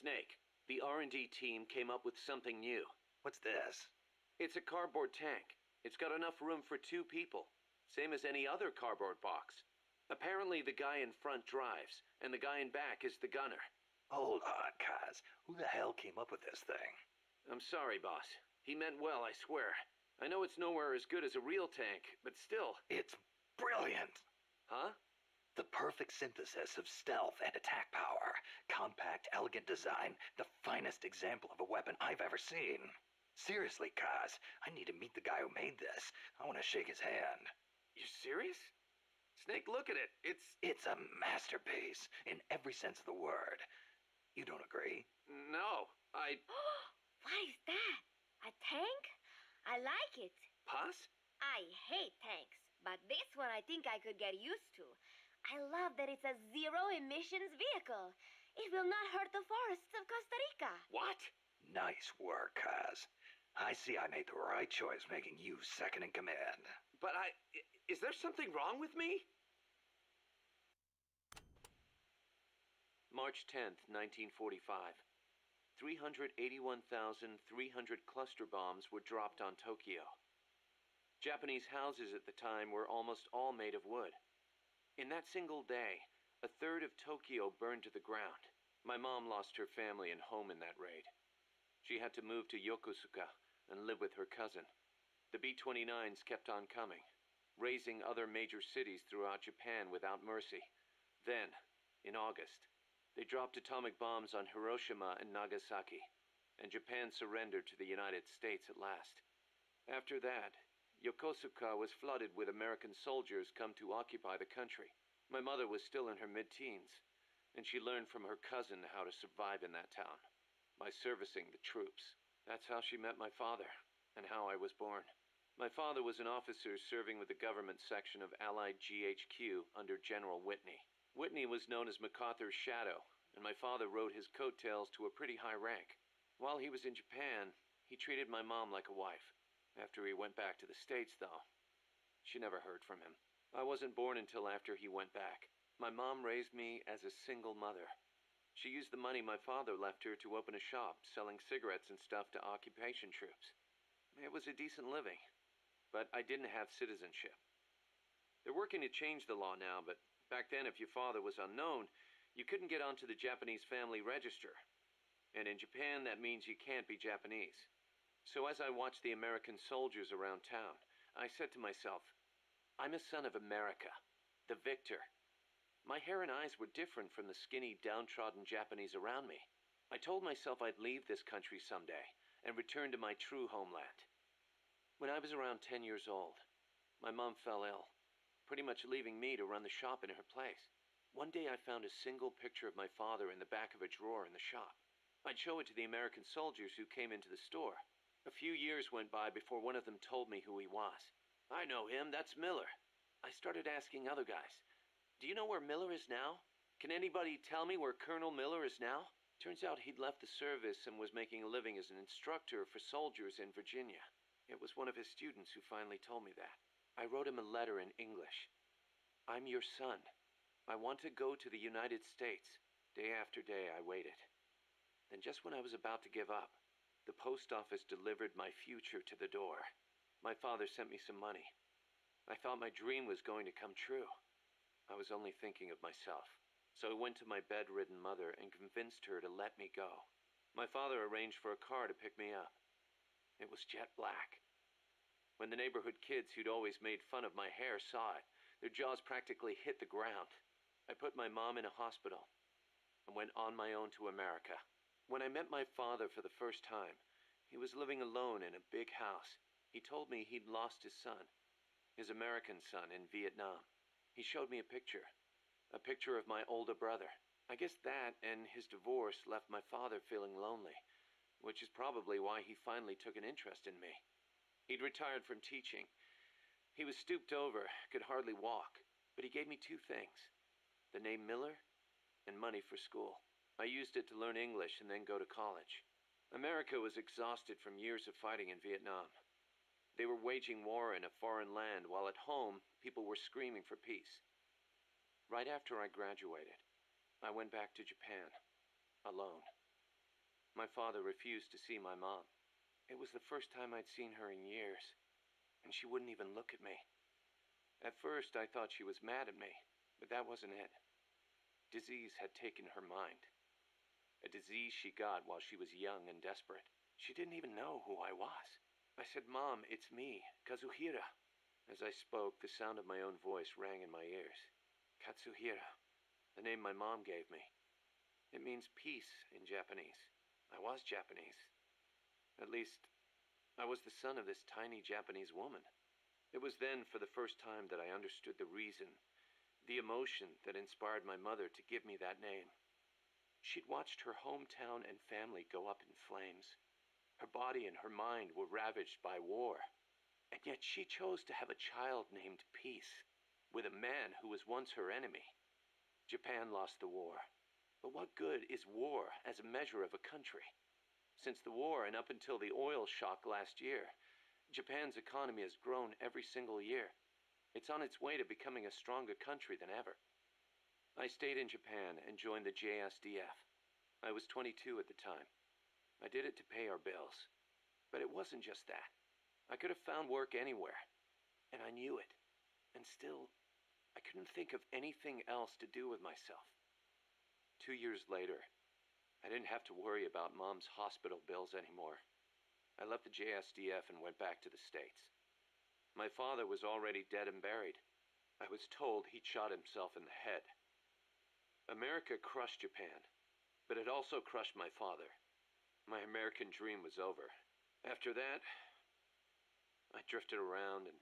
Snake, the R&D team came up with something new. What's this? It's a cardboard tank. It's got enough room for 2 people. Same as any other cardboard box. Apparently the guy in front drives, and the guy in back is the gunner. Hold on, Kaz. Who the hell came up with this thing? I'm sorry, boss. He meant well, I swear. I know it's nowhere as good as a real tank, but still. It's brilliant! Huh? The perfect synthesis of stealth and attack power. Compact, elegant design. The finest example of a weapon I've ever seen. Seriously, Kaz, I need to meet the guy who made this. I want to shake his hand. You serious? Snake, look at it. It's a masterpiece, in every sense of the word. You don't agree? No, What is that? A tank? I like it. Puss? I hate tanks, but this one I think I could get used to. I love that it's a zero-emissions vehicle. It will not hurt the forests of Costa Rica. What? Nice work, Kaz. I see I made the right choice making you second in command. But is there something wrong with me? March 10th, 1945. 381,300 cluster bombs were dropped on Tokyo. Japanese houses at the time were almost all made of wood. In that single day, 1/3 of Tokyo burned to the ground. My mom lost her family and home in that raid. She had to move to Yokosuka and live with her cousin. The B-29s kept on coming, razing other major cities throughout Japan without mercy. Then, in August, they dropped atomic bombs on Hiroshima and Nagasaki, and Japan surrendered to the United States at last. After that, Yokosuka was flooded with American soldiers come to occupy the country. My mother was still in her mid-teens, and she learned from her cousin how to survive in that town, by servicing the troops. That's how she met my father, and how I was born. My father was an officer serving with the government section of Allied GHQ under General Whitney. Whitney was known as MacArthur's shadow, and my father rode his coattails to a pretty high rank. While he was in Japan, he treated my mom like a wife. After he went back to the States, though, she never heard from him. I wasn't born until after he went back. My mom raised me as a single mother. She used the money my father left her to open a shop selling cigarettes and stuff to occupation troops. It was a decent living, but I didn't have citizenship. They're working to change the law now, but back then if your father was unknown, you couldn't get onto the Japanese family register. And in Japan, that means you can't be Japanese. So as I watched the American soldiers around town, I said to myself, I'm a son of America, the victor. My hair and eyes were different from the skinny, downtrodden Japanese around me. I told myself I'd leave this country someday and return to my true homeland. When I was around 10 years old, my mom fell ill, pretty much leaving me to run the shop in her place. One day I found a single picture of my father in the back of a drawer in the shop. I'd show it to the American soldiers who came into the store. A few years went by before one of them told me who he was. I know him, that's Miller. I started asking other guys, do you know where Miller is now? Can anybody tell me where Colonel Miller is now? Turns out he'd left the service and was making a living as an instructor for soldiers in Virginia. It was one of his students who finally told me that. I wrote him a letter in English. I'm your son. I want to go to the United States. Day after day I waited. Then just when I was about to give up, the post office delivered my future to the door. My father sent me some money. I thought my dream was going to come true. I was only thinking of myself. So I went to my bedridden mother and convinced her to let me go. My father arranged for a car to pick me up. It was jet black. When the neighborhood kids who'd always made fun of my hair saw it, their jaws practically hit the ground. I put my mom in a hospital and went on my own to America. When I met my father for the first time, he was living alone in a big house. He told me he'd lost his son, his American son in Vietnam. He showed me a picture of my older brother. I guess that and his divorce left my father feeling lonely, which is probably why he finally took an interest in me. He'd retired from teaching. He was stooped over, could hardly walk, but he gave me 2 things: the name Miller and money for school. I used it to learn English and then go to college. America was exhausted from years of fighting in Vietnam. They were waging war in a foreign land, while at home, people were screaming for peace. Right after I graduated, I went back to Japan, alone. My father refused to see my mom. It was the first time I'd seen her in years, and she wouldn't even look at me. At first, I thought she was mad at me, but that wasn't it. Disease had taken her mind. A disease she got while she was young and desperate. She didn't even know who I was. I said, "Mom, it's me, Kazuhira." As I spoke, the sound of my own voice rang in my ears. Katsuhira, the name my mom gave me. It means peace in Japanese. I was Japanese. At least, I was the son of this tiny Japanese woman. It was then, for the first time, that I understood the reason, the emotion that inspired my mother to give me that name. She'd watched her hometown and family go up in flames. Her body and her mind were ravaged by war. And yet she chose to have a child named Peace, with a man who was once her enemy. Japan lost the war. But what good is war as a measure of a country? Since the war and up until the oil shock last year, Japan's economy has grown every single year. It's on its way to becoming a stronger country than ever. I stayed in Japan and joined the JSDF. I was 22 at the time. I did it to pay our bills. But it wasn't just that. I could have found work anywhere, and I knew it. And still, I couldn't think of anything else to do with myself. 2 years later, I didn't have to worry about Mom's hospital bills anymore. I left the JSDF and went back to the States. My father was already dead and buried. I was told he'd shot himself in the head. America crushed Japan, but it also crushed my father. My American dream was over. After that, I drifted around and,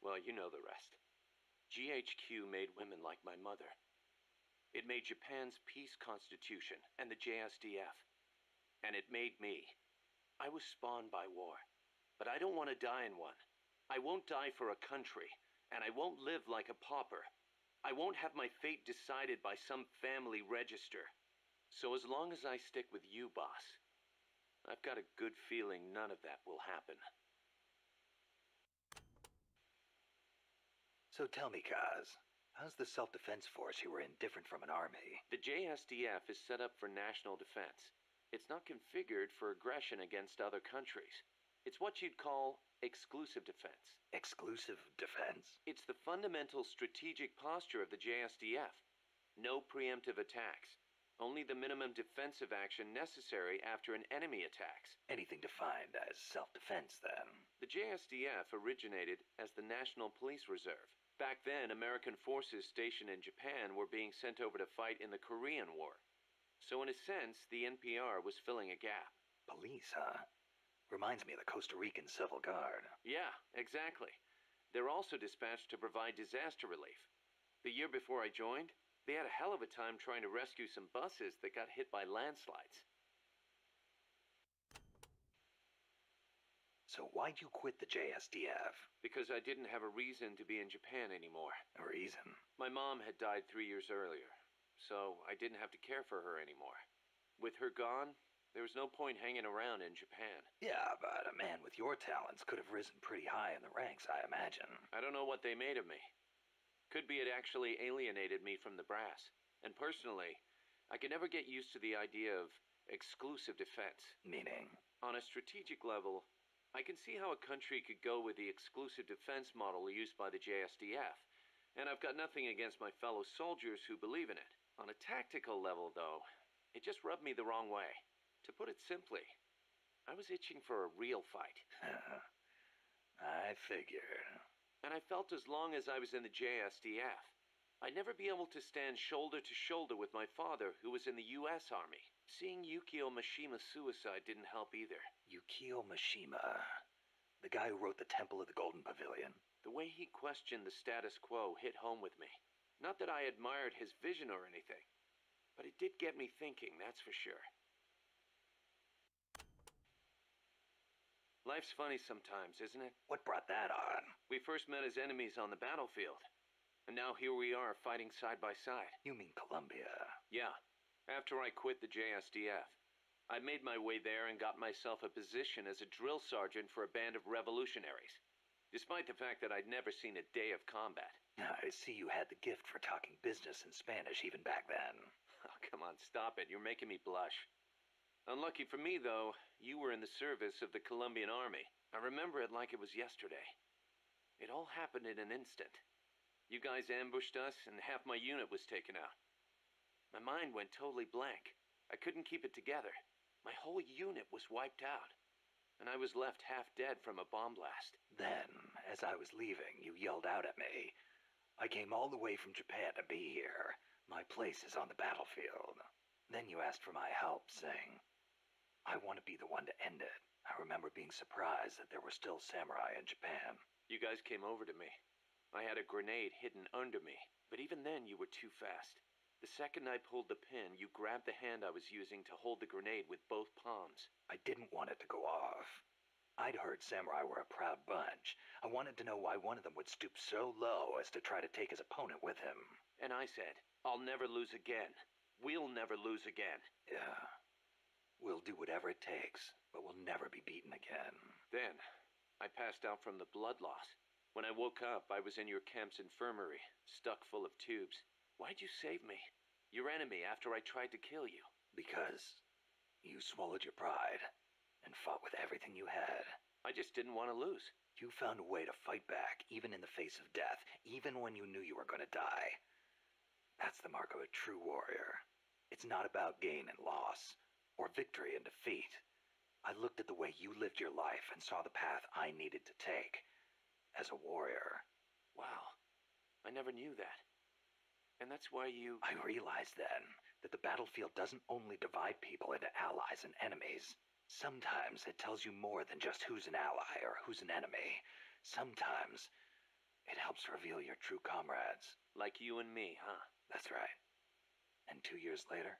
well, you know the rest. GHQ made women like my mother. It made Japan's peace constitution and the JSDF. And it made me. I was spawned by war, but I don't want to die in one. I won't die for a country, and I won't live like a pauper. I won't have my fate decided by some family register. So as long as I stick with you, boss, I've got a good feeling none of that will happen. So tell me, Kaz, how's the self-defense force you were in different from an army? The JSDF is set up for national defense. It's not configured for aggression against other countries. It's what you'd call exclusive defense. Exclusive defense? It's the fundamental strategic posture of the JSDF. No preemptive attacks. Only the minimum defensive action necessary after an enemy attacks. Anything defined as self-defense, then? The JSDF originated as the National Police Reserve. Back then, American forces stationed in Japan were being sent over to fight in the Korean War. So in a sense, the NPR was filling a gap. Police, huh? Reminds me of the Costa Rican Civil Guard. Yeah, exactly. They're also dispatched to provide disaster relief. The year before I joined, they had a hell of a time trying to rescue some buses that got hit by landslides. So why'd you quit the JSDF? Because I didn't have a reason to be in Japan anymore. A reason? My mom had died 3 years earlier, so I didn't have to care for her anymore. With her gone, there was no point hanging around in Japan. Yeah, but a man with your talents could have risen pretty high in the ranks, I imagine. I don't know what they made of me. Could be it actually alienated me from the brass. And personally, I could never get used to the idea of exclusive defense. Meaning? On a strategic level, I can see how a country could go with the exclusive defense model used by the JSDF. And I've got nothing against my fellow soldiers who believe in it. On a tactical level, though, it just rubbed me the wrong way. To put it simply, I was itching for a real fight. I figured. And I felt as long as I was in the JSDF, I'd never be able to stand shoulder to shoulder with my father, who was in the U.S. Army. Seeing Yukio Mishima's suicide didn't help either. Yukio Mishima. The guy who wrote The Temple of the Golden Pavilion. The way he questioned the status quo hit home with me. Not that I admired his vision or anything, but it did get me thinking, that's for sure. Life's funny sometimes, isn't it? What brought that on? We first met as enemies on the battlefield, and now here we are fighting side by side. You mean Colombia? Yeah. After I quit the JSDF, I made my way there and got myself a position as a drill sergeant for a band of revolutionaries, despite the fact that I'd never seen a day of combat. I see you had the gift for talking business in Spanish even back then. Oh, come on, stop it. You're making me blush. Unlucky for me, though, you were in the service of the Colombian Army. I remember it like it was yesterday. It all happened in an instant. You guys ambushed us, and half my unit was taken out. My mind went totally blank. I couldn't keep it together. My whole unit was wiped out, and I was left half dead from a bomb blast. Then, as I was leaving, you yelled out at me. I came all the way from Japan to be here. My place is on the battlefield. Then you asked for my help, saying, I want to be the one to end it. I remember being surprised that there were still samurai in Japan. You guys came over to me. I had a grenade hidden under me, but even then you were too fast. The second I pulled the pin, you grabbed the hand I was using to hold the grenade with both palms. I didn't want it to go off. I'd heard samurai were a proud bunch. I wanted to know why one of them would stoop so low as to try to take his opponent with him. And I said, I'll never lose again. We'll never lose again. Yeah. We'll do whatever it takes, but we'll never be beaten again. Then, I passed out from the blood loss. When I woke up, I was in your camp's infirmary, stuck full of tubes. Why'd you save me? You ran at me after I tried to kill you. Because you swallowed your pride and fought with everything you had. I just didn't want to lose. You found a way to fight back, even in the face of death, even when you knew you were going to die. That's the mark of a true warrior. It's not about gain and loss, or victory and defeat. I looked at the way you lived your life and saw the path I needed to take as a warrior. Wow, I never knew that. And that's why you... I realized then that the battlefield doesn't only divide people into allies and enemies. Sometimes it tells you more than just who's an ally or who's an enemy. Sometimes it helps reveal your true comrades. Like you and me, huh? That's right. And 2 years later,